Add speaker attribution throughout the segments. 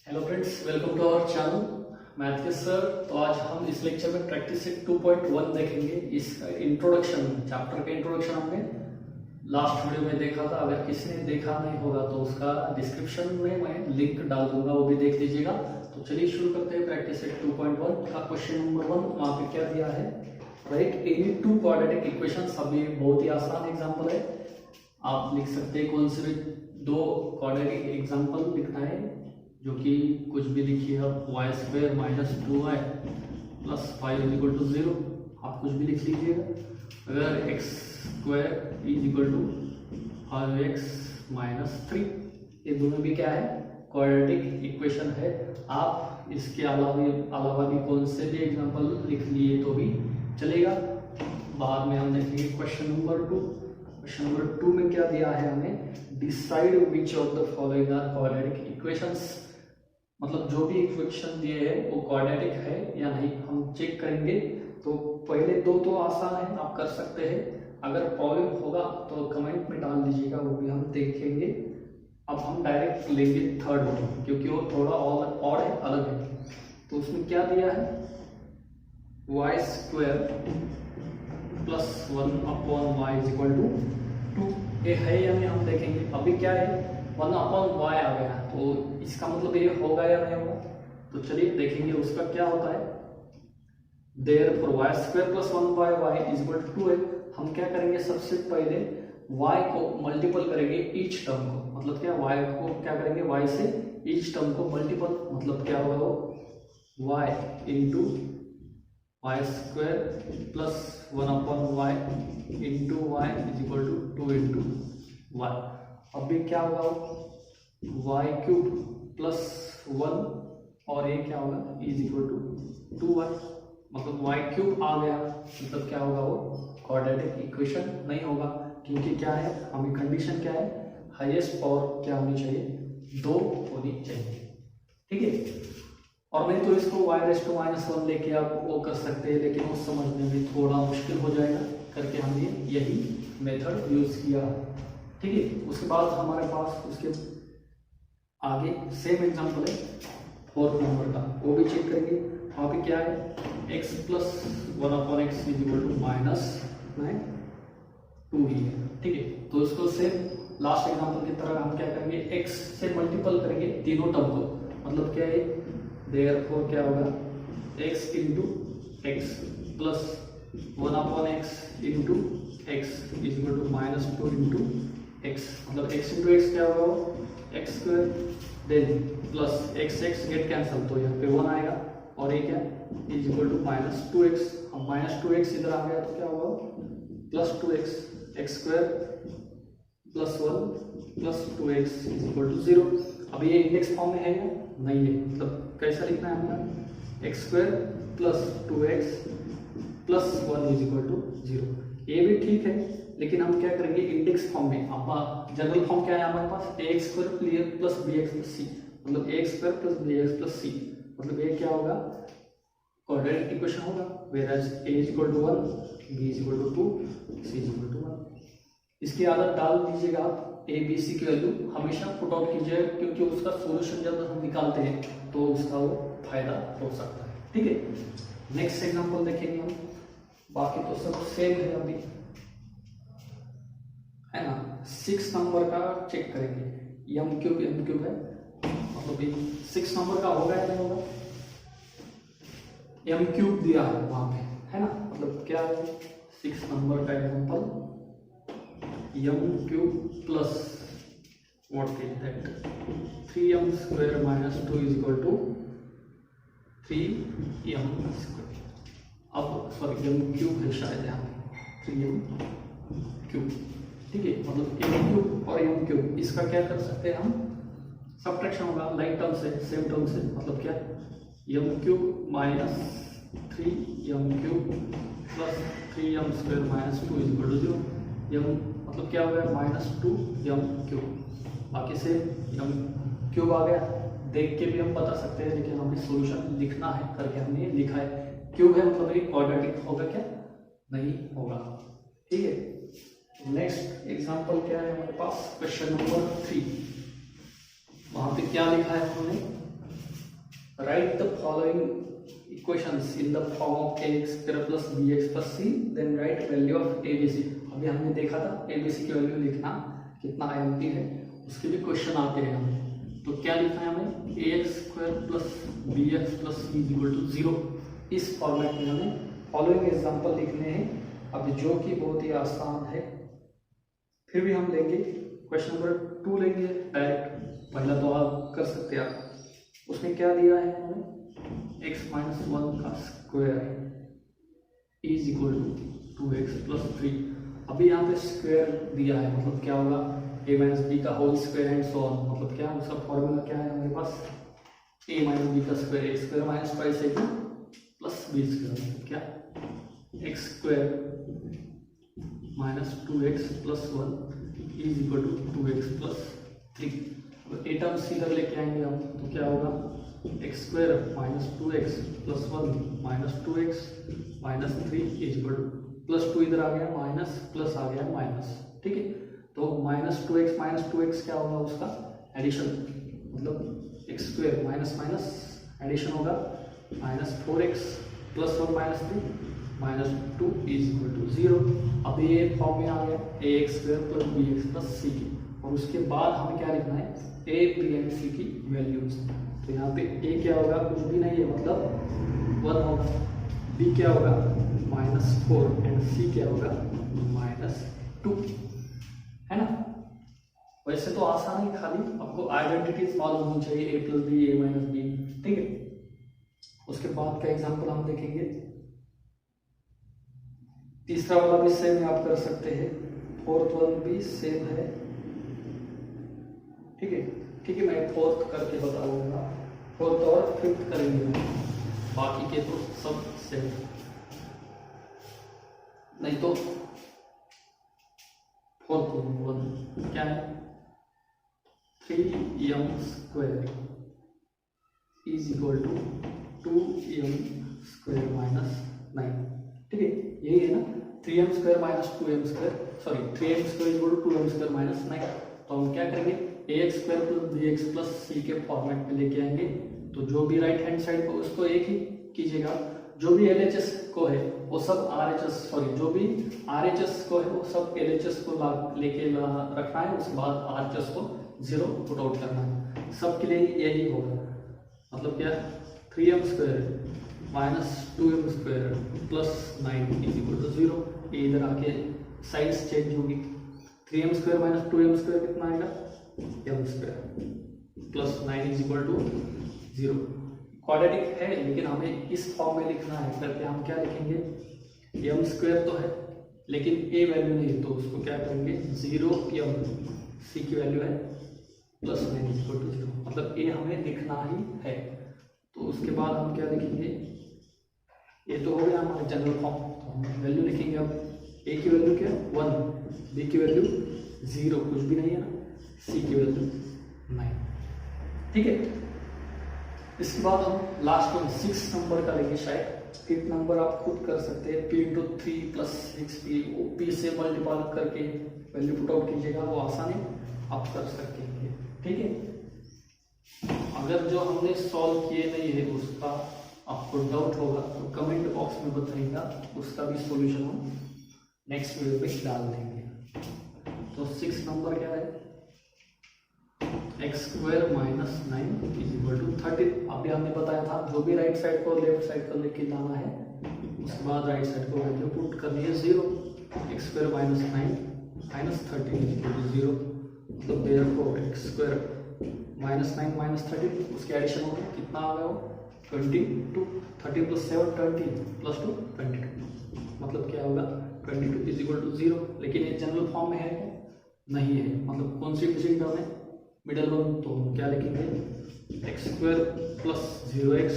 Speaker 1: Hello friends, welcome to our channel math के sir. तो आज हम इस लेक्चर में प्रैक्टिस सेट 2.1 देखेंगे। इस इंट्रोडक्शन चैप्टर का इंट्रोडक्शन हमने लास्ट वीडियो में देखा था। अगर किसी ने देखा नहीं होगा तो उसका डिस्क्रिप्शन में मैं लिंक डाल दूंगा, वो भी देख लीजिएगा। तो चलिए शुरू करते हैं प्रैक्टिस सेट 2.1 का क्वेश्चन नंबर 1। वहाँ पे क्या दिया है, right any two quadratic equations. अब ये बहुत ही आसान एग्जाम्पल है, आप लिख सकते हैं कौन से भी दो क्वाड्रेटिक एग्जाम्पल लिखना है, जो कि कुछ भी लिखिए आप, y square minus 2y plus 5 is equal to 0, आप कुछ भी लिख लीजिएगा। अगर x square is equal to 5x minus 3, ये दोनों भी क्या है, क्वाड्रेटिक इक्वेशन है। आप इसके अलावा भी कौन से भी एग्जांपल लिख लिए तो भी चलेगा। बाद में हम देखेंगे क्वेश्चन नंबर 2। क्वेश्चन नंबर 2 में क्या दिया है हमें, decide which of the following are quadratic equations. मतलब जो भी इक्वेशन दिए हैं वो क्वाड्रेटिक है या नहीं हम चेक करेंगे। तो पहले दो तो आसान है, आप कर सकते हैं। अगर प्रॉब्लम होगा तो कमेंट में डाल दीजिएगा, वो भी हम देखेंगे। अब हम डायरेक्ट लेंगे थर्ड वन, क्योंकि वो थोड़ा और है, अलग है। तो उसमें क्या दिया है, y square plus 1/y is equal to 2। ये है या नहीं हम देखेंगे। अभी क्या है, 1/y आ गया, तो इसका मतलब ये होगा या नहीं होगा। तो चलिए देखेंगे उसका क्या होता है। Therefore y square plus 1/y is equal to 2 है। हम क्या करेंगे, सबसे पहले y को मल्टीपल करेंगे ईच टर्म को। मतलब क्या, y को क्या करेंगे, y से ईच टर्म को मल्टीपल, मतलब क्या होगा वो, y into y square plus 1/y into y is equal to 2 into y. अभी क्या होगा, वाई क्यूब प्लस 1 और ये क्या होगा, इज इक्वल टू 2y। मतलब वाई क्यूब आ गया, मतलब क्या होगा, वो क्वाड्रेटिक इक्वेशन नहीं होगा। क्योंकि क्या है, हमें कंडीशन क्या है, हाईएस्ट पावर क्या होनी चाहिए, 2 होनी चाहिए। ठीक है। और नहीं तो इसको y⁻⁻1 लेके आप वो कर सकते हैं, लेकिन वो समझने में थोड़ा मुश्किल हो जाएगा करके हमने यही मेथड यूज किया। ठीक है। उसके बाद हमारे पास उसके आगे सेम एग्जांपल है 4th नंबर का, वो भी चेक करेंगे। वहाँ पे क्या है, x plus 1/x is equal to minus 2 ही है। ठीक है। तो इसको सेम लास्ट एग्जांपल की तरह हम क्या करेंगे, x से मल्टीपल करेंगे तीनों टर्म को। मतलब क्या है, देयरफॉर क्या होगा, x into x plus 1/x into x is equal to minus 2 into x. मतलब x इंटू एक्स क्या होगा, x square, then plus x get cancel, तो यहाँ पे 1 आएगा और ये क्या is equal to minus 2x। अब माइनस 2x इधर आ गया तो क्या होगा, plus 2x, x square plus 1 plus 2x is equal to 0। अब ये इंडेक्स फॉर्म में है या नहीं है, मतलब कैसा लिखना है हमें, x square plus 2x plus 1 is equal to 0। ये भी ठीक है, लेकिन हम क्या करेंगे, इंडेक्स फॉर्म में। अब जनरल फॉर्म क्या है हमारे पास, ax square plus bx plus c, मतलब ax square plus bx plus c। मतलब ये क्या होगा, क्वाड्रेटिक इक्वेशन होगा। whereas a is equal to 1, b is equal to 2, c is equal to 1। इसकी आदत डाल दीजिएगा आप, a b c की वैल्यू हमेशा पुट आउट कीजिएगा, क्योंकि उसका सॉल्यूशन जब हम निकालते हैं तो उसका वो फायदा हो सकता है। ठीक है। नेक्स्ट एग्जांपल देखेंगे हम, बाकी तो सब सेम है अभी, है ना। 6 नंबर का चेक करेंगे, एम क्यूब है, मतलब 6 नंबर का होगा या नहीं होगा। एम क्यूब दिया है वहां पे, है ना। मतलब क्या है, 6 नंबर का example, m cube plus what is that 3m square minus 2 is equal to 3m square. अब सॉरी, एम क्यूब है शायद यहाँ पे, 3m क्यूब। ठीक है। मतलब एम क्यूब और एम क्यूब, इसका क्या कर सकते हैं हम, सब्ट्रैक्शन होगा लाइक टर्म से, सेम टर्म से। मतलब क्या, m cube minus 3m cube plus 3m square minus 2 is equal to 0। एम मतलब क्या हो गया, माइनस 2m क्यूब। बाकी से एम क्यूब आ गया, देख के भी हम बता सकते हैं, लेकिन हमें सॉल्यूशन लिखना है करके हमने लिखा है। क्यूब है मतलब ये क्वाड्रेटिक होगा क्या, नहीं होगा। ठीक है। नेक्स्ट एग्जांपल क्या है हमारे पास, क्वेश्चन नंबर 3। वहां पे क्या लिखा है हमने, write the following equations in the form of ax square plus bx plus c then write value of abc। अभी हमने देखा था abc की वैल्यू लिखना कितना आती है, उसके भी क्वेश्चन आते हैं हमें। तो क्या लिखना है हमें, ax square plus bx plus c equal to 0। इस फॉर्मेट में हमें फॉलोइंग एग्जांपल लिखने हैं, अभी जो कि बहुत ही आसान है। फिर भी हम लेंगे क्वेश्चन नंबर 2 लेंगे डायरेक्ट, पहला तो आप कर सकते हैं आप। उसमें क्या दिया है हमें, x माइनस 1 का square is equal to 2x plus 3। अभी यहाँ पे स्क्वायर दिया है, मतलब क्या होगा, a माइनस बी का whole square and so on. मतलब क्या, उसका फॉर्मूला क्या है हमारे पास, a माइनस बी का square, X square minus twice a plus B square, क्या X square minus 2x plus 1 is equal to 2x plus 3। ए टर्म्स इधर लेके आएंगे हम, तो क्या होगा, x square minus 2x plus 1 minus 2x minus 3 is equal to plus 2 इधर आ गया माइनस, प्लस आ गया माइनस, ठीक है। तो माइनस 2x माइनस 2x क्या होगा, उसका एडिशन, मतलब X square minus minus addition होगा minus 4x plus 1 minus 3 minus 2 is equal to 0। अब ये फॉर्म में आ गया A X square plus B X plus C की, और उसके बाद हमें क्या लिखना है, ए बी एंड सी की वैल्यूज। तो यहाँ पे ए क्या होगा, कुछ भी नहीं है, मतलब 1 होगा, बी क्या होगा -4 एंड सी क्या होगा -2, है ना। वैसे तो आसान है, खाली आपको आइडेंटिटीज मालूम होनी चाहिए, ए प्लस बी, ए माइनस बी, ठीक है। उसके बाद का एग्जाम्पल हम देखेंगे, तीसरा वाला भी सेम आप कर सकते हैं, फोर्थ वन भी सेम है, ठीक है। ठीक है, मैं फोर्थ करके बताऊंगा, फोर्थ और फिफ्थ करेंगे, बाकी के तो सब सेम, नहीं तो फोर्थ वन क्या है, 3m square is equal to 2m square minus 9, ठीक है, यही है ना, 3m square minus 2m square, sorry 3m square equal to 2m square minus 9। तो हम क्या करेंगे, ax square plus bx plus c के फॉर्मेट में लेके आएंगे। तो जो भी राइट हैंड साइड को उसको एक ही कीजिएगा, जो भी LHS को है वो सब RHS, सॉरी जो भी RHS को है वो सब LHS को लेके रखना है, उसके बाद RHS को 0 पुट आउट करना है। सबके लिए यही होगा, मतलब क्या, 3m square minus 2m square plus 9 is equal to 0। ये इधर आके साइड्स चेंज होगी, 3m square minus 2m square कितना आएगा, m square plus 9 is equal to 0। Quadratic है लेकिन हमें इस फॉर्म में लिखना है, करके हम क्या लिखेंगे, m स्क्वायर तो है लेकिन a वैल्यू नहीं है, तो उसको क्या करेंगे, 0m, c की वैल्यू है प्लस 9 इज इक्वल टू 0, मतलब a हमें लिखना ही है। तो उसके बाद हम क्या लिखेंगे, ये तो हो गया हमारा जनरल फॉर्म, तो हम वैल्यू लिखेंगे। अब a की वैल्यू क्या, 1, b की वैल्यू 0, कुछ भी नहीं है ना, c की वैल्यू 9, ठीक है। इसके बाद हम लास्ट में 6 नंबर का लेंगे, शायद 5th नंबर आप खुद कर सकते हैं, p इंटू 3 प्लस 6p से मल्टीप्लाई करके वैल्यू पुट आउट कीजिएगा, वो आसान है, आप कर सकते हैं, ठीक है। अगर जो हमने सॉल्व किए नहीं है उसका आपको डाउट होगा तो कमेंट बॉक्स में बताइएगा, उसका भी सॉल्यूशन हम नेक्स्ट वीडियो में डाल देंगे। तो 6 नंबर क्या है, x square minus 9 is equal to 13। अभी हमने बताया था जो भी राइट साइड को लेफ्ट साइड को लेके जाना है, उसके बाद राइट साइड को वैल्यू पुट करनी है 0। X square minus 9 minus 13 is equal to 0, मतलब therefore x square minus 9 minus 13, उसके एडिशन होगा, कितना आ गया वो 22, 13 प्लस 7 20 प्लस 2 22, मतलब क्या होगा 22 इज इक्वल टू 0। लेकिन ये जनरल फॉर्म में है क्या, नहीं है, मतलब कौन सी मिसिंग टर्म है, मिडल वन, तो हम क्या लिखेंगे, x square plus 0x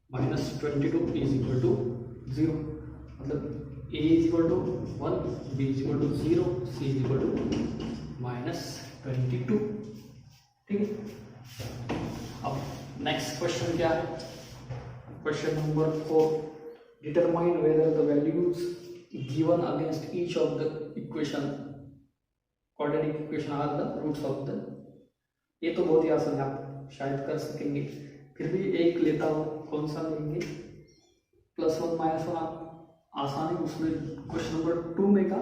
Speaker 1: minus 22 is equal to 0, मतलब a is equal to 1, b is equal to 0, c is equal to minus 22, ठीक है। अब नेक्स्ट क्वेश्चन क्या है, question number 4, determine whether the values given against each of the equation quadratic equation are the roots of the. ये तो बहुत ही आसान है, आप शायद कर सकेंगे, फिर भी एक लेता हूँ, कौन सा लेंगे, +1 -1 आसान है। उसमें क्वेश्चन नंबर 2 में का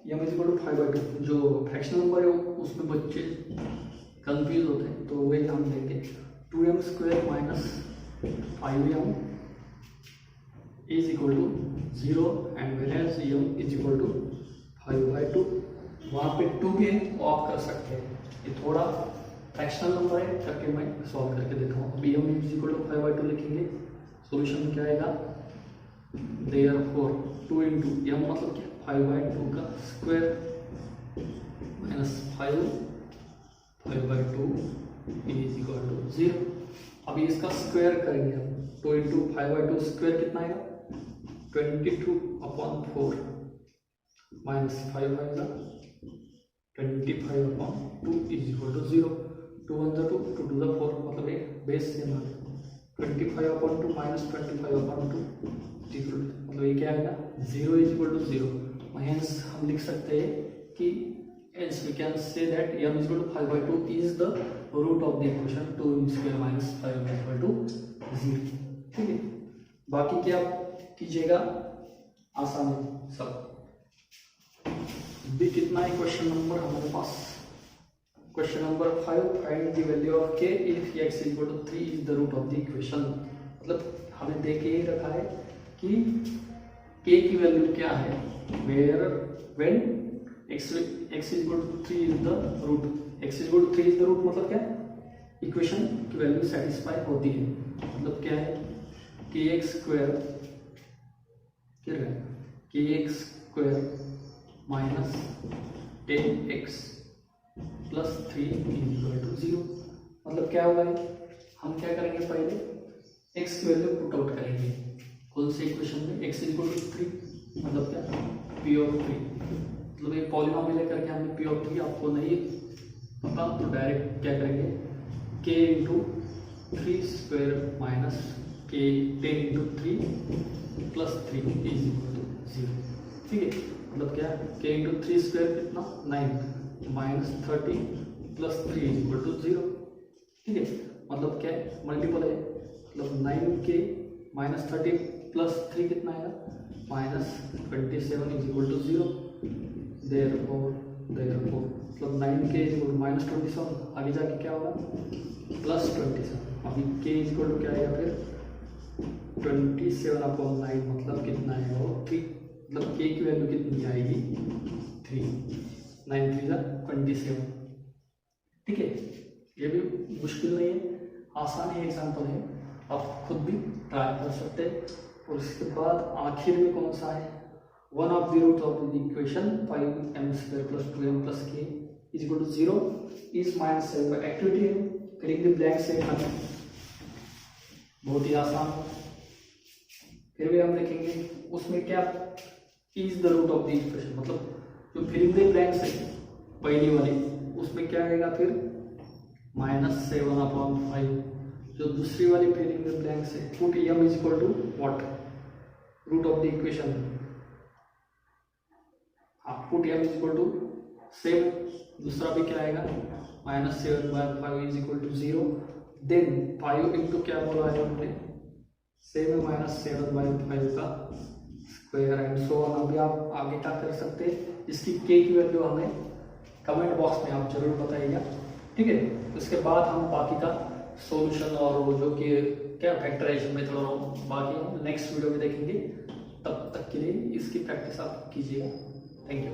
Speaker 1: m = 5/2, जो फ्रैक्शनल नंबर है उसमें बच्चे कंफ्यूज होते हैं, तो वही हम लेंगे 2m² - 5m = 0 and whereas m = 5/2। वहाँ पे 2 भी है वो आप कर सकते हैं, ये थोड़ा फ्रैक्शनल नंबर है करके मैं सॉल्व करके देता हूँ। अभी m = 5/2 लिखेंगे, सॉल्यूशन क्या आएगा, देयरफॉर 2 × m मतलब क्या 5/2 का स्क्वायर -5/2 = 0। अभी इसका स्क्वायर करेंगे हम, 2 × 5/2 स्क्वायर कितना आएगा, 22/4 -5/5 का 25/2 = 0। 2 × 2 2 × 4 मतलब एक बेस सेम आ गया, 25/2 - 25/2 मतलब ये क्या आएगा, 0 = 0। हेंस हम लिख सकते हैं कि hence we can say that m = 5/2 is the root of the equation 2m² - 5/2 0। ठीक है, बाकी क्या कीजिएगा, आसान है सब। भी कितना है क्वेश्चन नंबर हमारे पास, question number 5, find the value of k if x = 3 is the root of the equation. मतलब हमें दे के ही रखा है कि k की वैल्यू क्या है, where when x = 3 is the root, x = 3 is the root मतलब क्या, इक्वेशन की वैल्यू सेटिस्फाई होती है, मतलब क्या है, kx² क्या है, kx² - 10x + 3 = 0। मतलब क्या होगा, हम क्या करेंगे, पहले x की वैल्यू पुट आउट करेंगे, कौन से इक्वेशन में, x = 3 मतलब क्या, P(3), मतलब एक पॉलिनोमियल लेकर के हमने P(3), आपको नहीं पता तो डायरेक्ट क्या करेंगे, k × 3² - k 10 × 3 + 3 = 0। ठीक है, मतलब क्या, k × 3² कितना, 9 -30 + 3 = 0। ठीक है, मतलब क्या मल्टीपल है, मतलब 9k - 30 + 3 कितना आएगा, -27 = 0। देयरफॉर मतलब 9k = -27, आगे जाके क्या होगा, +27। अभी k = क्या आएगा फिर, 27/9 मतलब कितना आएगा वो 3, मतलब k की वैल्यू कितनी आएगी, 3, 9 3 = 27। ठीक है, ये भी मुश्किल नहीं है, आसान ही एग्जाम्पल है, आप खुद भी ट्राई कर सकते हैं। और इसके बाद आखिर में कौन सा है, one of the root of the equation 5m² + 2m + k = 0 is -7। Activity है, फिलिंग द ब्लैंक से खाना, बहुत ही आसान। फिर भी हम देखेंगे उसमें क्या, is the root of the equation, मतलब जो फिलिंग द ब्लैंक्स है पहली वाली, उसमें क्या आएगा फिर -7/5। जो दूसरी वाली फिलिंग द ब्लैंक्स है, put m = what, root of the equation, आप पुट m = सेम, दूसरा भी क्या आएगा, -7/5 = 0। देन 5 × क्या बोला है हमने, सेम है -7/5 का स्क्वायर एंड सो ऑन। अभी आप आगे क्या कर सकते हैं, इसकी k की वैल्यू हमें कमेंट बॉक्स में आप जरूर बताइएगा। ठीक है, उसके बाद हम बाकी का सॉल्यूशन और जो कि क्या फैक्टराइजेशन मेथड और बाकी हम नेक्स्ट वीडियो में देखेंगे। तब तक के लिए इसकी प्रैक्टिस आप कीजिएगा। Thank you.